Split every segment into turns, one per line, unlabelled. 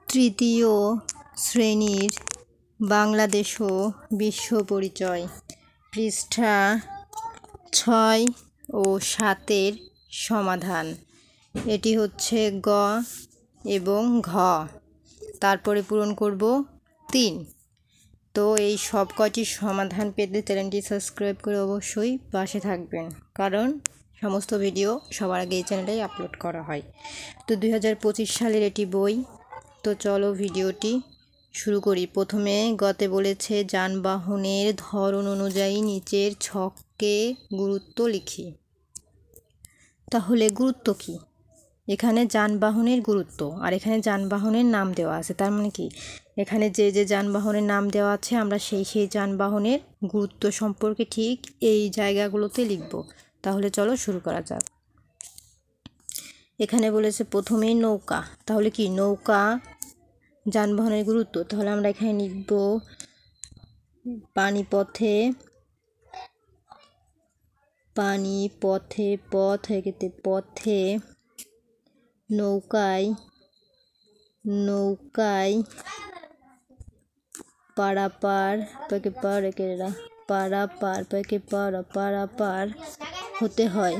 তৃতীয় শ্রেণীর বাংলাদেশ ও বিশ্ব পরিচয় পৃষ্ঠা ৬ ও ৭ সমাধান। এটি হচ্ছে গ এবং ঘ, তারপরে পূরণ করব ৩। তো এই সব কয়টির সমাধান পেতে চ্যানেলটি সাবস্ক্রাইব করে অবশ্যই পাশে থাকবেন, কারণ সমস্ত ভিডিও সবার আগে এই চ্যানেলেই আপলোড করা হয়। তো 2025 সালের এটি বই। তো চলো ভিডিওটি শুরু করি। প্রথমে গতে বলেছে যানবাহনের ধরন অনুযায়ী নিচের ছকে গুরুত্ব লিখি। তাহলে গুরুত্ব কি? এখানে যানবাহনের গুরুত্ব আর এখানে যানবাহনের নাম দেওয়া আছে। তার মানে কি, এখানে যে যে যানবাহনের নাম দেওয়া আছে আমরা সেই যানবাহনের গুরুত্ব সম্পর্কে ঠিক এই জায়গাগুলোতে লিখব। তাহলে চলো শুরু করা যাক। এখানে বলেছে প্রথমেই নৌকা। তাহলে কি, নৌকা যানবাহনের গুরুত্ব। তাহলে আমরা এখানে লিখব পানিপথে, পথে নৌকায় পারাপার হতে হয়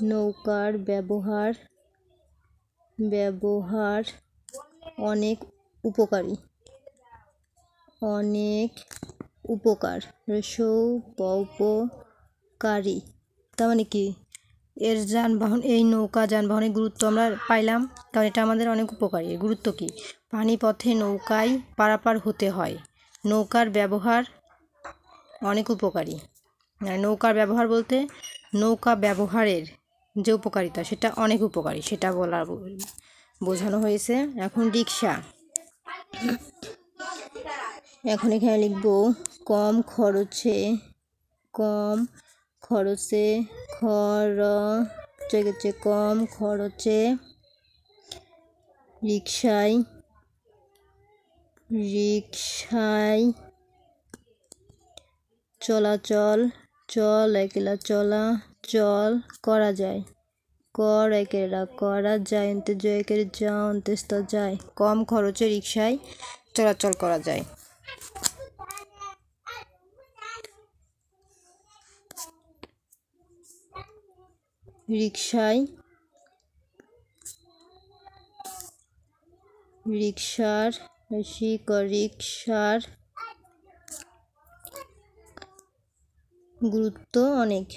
নৌকার ব্যবহার অনেক উপকার। তার মানে কি, এই নৌকা যানবাহনের গুরুত্ব আমরা পাইলাম, কারণ এটা আমাদের অনেক উপকারী। এর গুরুত্ব কি? পানিপথে নৌকায় পারাপার হতে হয়, নৌকার ব্যবহার অনেক উপকারী। নৌকার ব্যবহার বলতে নৌকা ব্যবহারের যে উপকারিতা সেটা অনেক উপকারী, সেটা বোঝানো হয়েছে। এখন রিক্সা। এখন এখানে লিখব কম খরচে রিক্সায় চলাচল করা যায়। কম খরচে রিক্সায় চলাচল করা যায়। রিক্সার গুরুত্ব অনেক।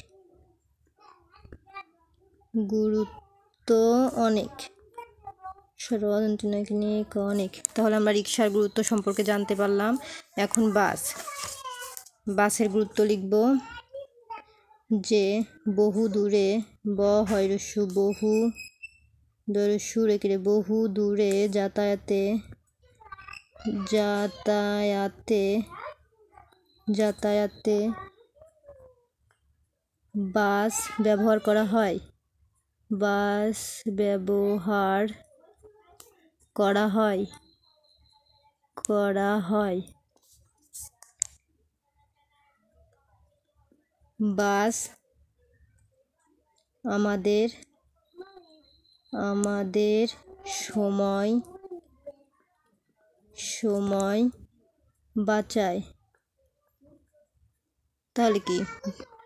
তাহলে আমরা রিক্সার গুরুত্ব সম্পর্কে জানতে পারলাম। এখন বাসের গুরুত্ব লিখব যে বহু দূরে বহু দূরে যাতায়াতে বাস ব্যবহার করা হয়। বাস আমাদের সময় বাঁচায়। তাহলে কি,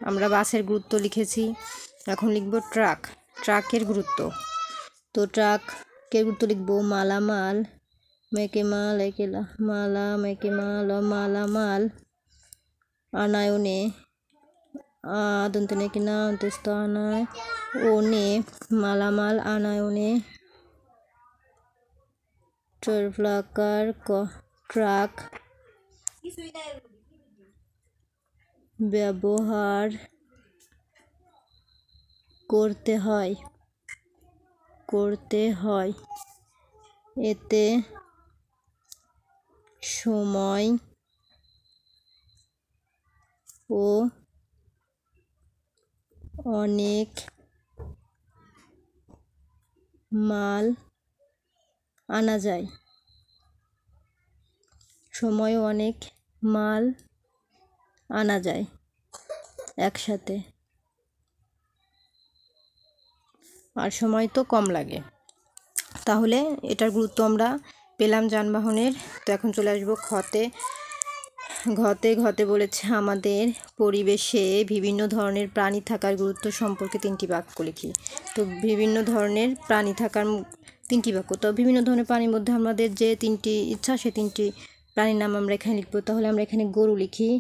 আমরা বাসের গুরুত্ব লিখেছি। এখন লিখব ট্রাকের গুরুত্ব। তো ট্রাকের গুরুত্ব লিখব মালামাল আনায়নে মালামাল আনায়নে ট্রাক ব্যবহার করতে হয়। এতে সময় ও অনেক মাল আনা যায়। সময়ও অনেক মাল আনা যায় একসাথে, আর সময় তো কম লাগে। তাহলে এটার গুরুত্ব আমরা পেলাম যানবাহনের। তো এখন চলে আসবো ঘতে। ঘতে বলেছে আমাদের পরিবেশে বিভিন্ন ধরনের প্রাণী থাকার গুরুত্ব সম্পর্কে 3টি বাক্য লিখি। তো বিভিন্ন ধরনের প্রাণী থাকার 3টি বাক্য। তো বিভিন্ন ধরনের প্রাণীর মধ্যে আমাদের যে 3টি ইচ্ছা, সে 3টি প্রাণীর নাম আমরা এখানে লিখবো। তাহলে আমরা এখানে গরু লিখি।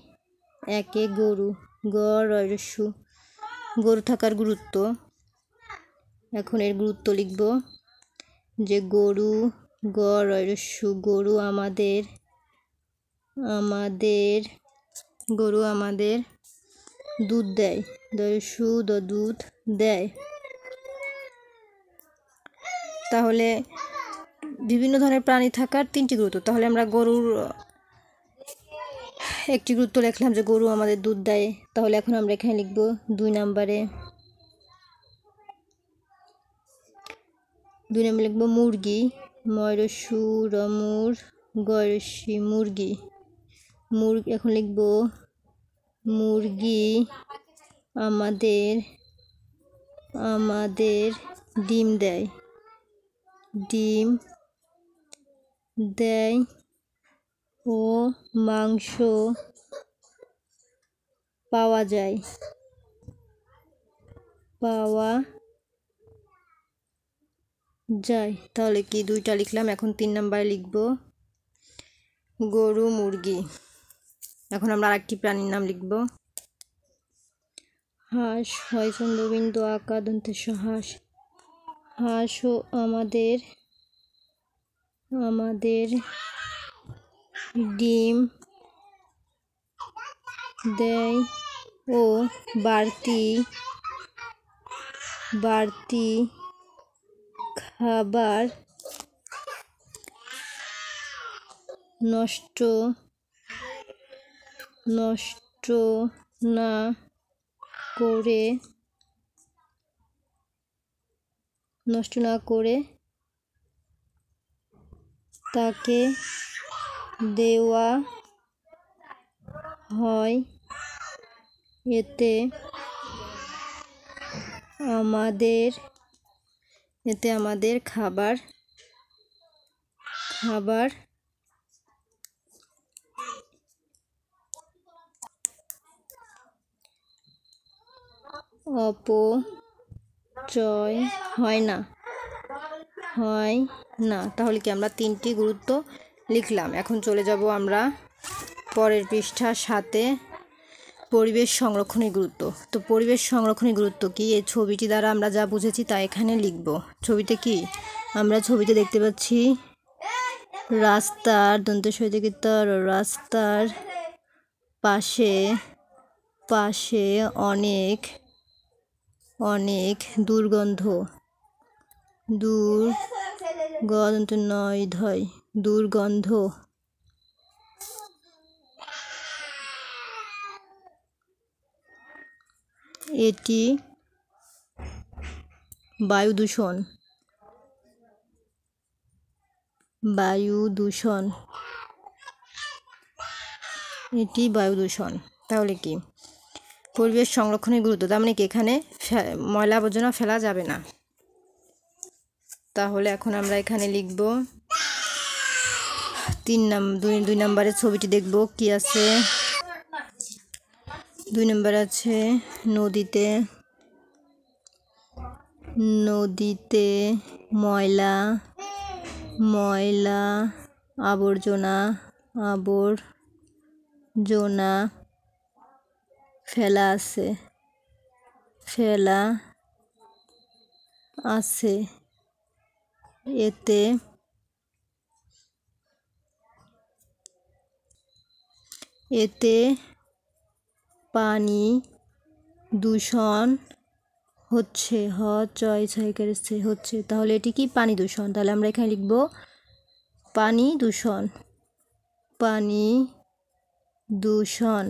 1 গরু, গ রস্য, গরু থাকার গুরুত্ব। এখন এর গুরুত্ব লিখব যে গরু, গ রস্য, গরু আমাদের দুধ দেয়। দুধ দেয়। তাহলে বিভিন্ন ধরনের প্রাণী থাকার 3টি গুরুত্ব। তাহলে আমরা গরুর একটি গুরুত্ব লিখলাম যে গরু আমাদের দুধ দেয়। তাহলে এখন আমরা এখানে লিখব 2 নম্বরে লিখব মুরগি, ময়ূরস্যু রমুর গয়সী মুরগি। এখন লিখব মুরগি আমাদের ডিম দেয় ও মাংস পাওয়া যায়। তাহলে কি 2টা লিখলাম। এখন 3 নম্বরে লিখব গরু, মুরগি। এখন আমরা আরেকটি প্রাণীর নাম লিখব হাঁস, হয় চন্দ্রবিন্দু আকার দন্তেশ হাঁস। হাঁসও আমাদের ডিম দেয় ও বাড়তি খাবার নষ্ট না করে তাকে দেওয়া হয়। এতে আমাদের খাবার অপচয় হয় না। তাহলে কি আমরা 3টি গুরুত্ব লিখলাম। এখন চলে যাব আমরা পরের পৃষ্ঠা 7-এ, পরিবেশ সংরক্ষণের গুরুত্ব। তো পরিবেশ সংরক্ষণের গুরুত্ব কি, এই ছবিটি দ্বারা আমরা যা বুঝেছি তা এখানে লিখব। ছবিতে কি আমরা দেখতে পাচ্ছি রাস্তার রাস্তার পাশে অনেক দুর্গন্ধ এটি বায়ু দূষণ। তাহলে কি পরিবেশ সংরক্ষণের গুরুত্ব, তার মানে কি এখানে ময়লা আবর্জনা ফেলা যাবে না। তাহলে এখন আমরা এখানে লিখব 2 নম্বরের ছবিটি দেখব কি আছে। 2 নম্বরে আছে নদীতে ময়লা আবর্জনা ফেলা আছে। এতে পানি দূষণ হচ্ছে। তাহলে এটি কি পানি দূষণ। তাহলে আমরা এখানে লিখব পানি দূষণ।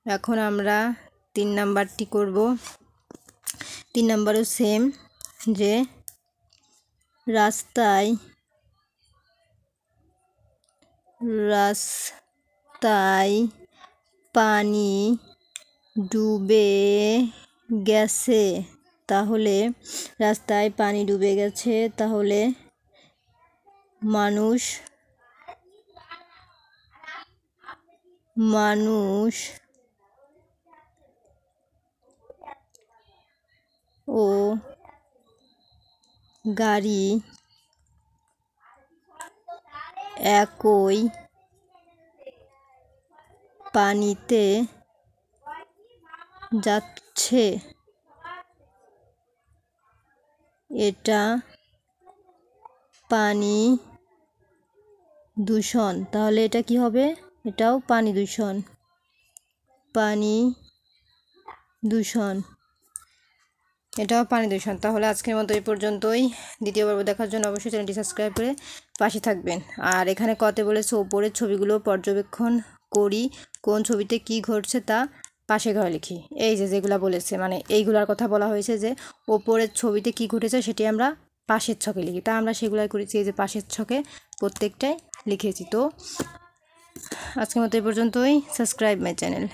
এখন আমরা 3 নাম্বারটি করব। 3 নম্বরেও সেম যে রাস্তায় পানি ডুবে গেছে, তাহলে রাস্তায় পানি ডুবে গেছে, তাহলে মানুষ ও গাড়ি একই পানিতে যাচ্ছে, এটা পানি দূষণ। তাহলে এটা কি হবে? এটাও পানি দূষণ। এটাও পানি দূষণ। তাহলে আজকের মতো এই পর্যন্তই। দ্বিতীয় পর্ব দেখার জন্য অবশ্যই চ্যানেলটি সাবস্ক্রাইব করে পাশে থাকবেন। আর এখানে কতে বলেছে ওপরের ছবিগুলো পর্যবেক্ষণ করি, কোন ছবিতে কি ঘটছে তা পাশে ঘরে লিখি। এই যেগুলো বলেছে, মানে এইগুলোর কথা বলা হয়েছে যে ওপরের ছবিতে কি ঘটেছে সেটি আমরা পাশের ছকে লিখি। তা আমরা সেগুলাই করেছি, এই যে পাশের ছকে প্রত্যেকটাই লিখেছি। তো আজকের মতো এই পর্যন্তই। Subscribe my channel.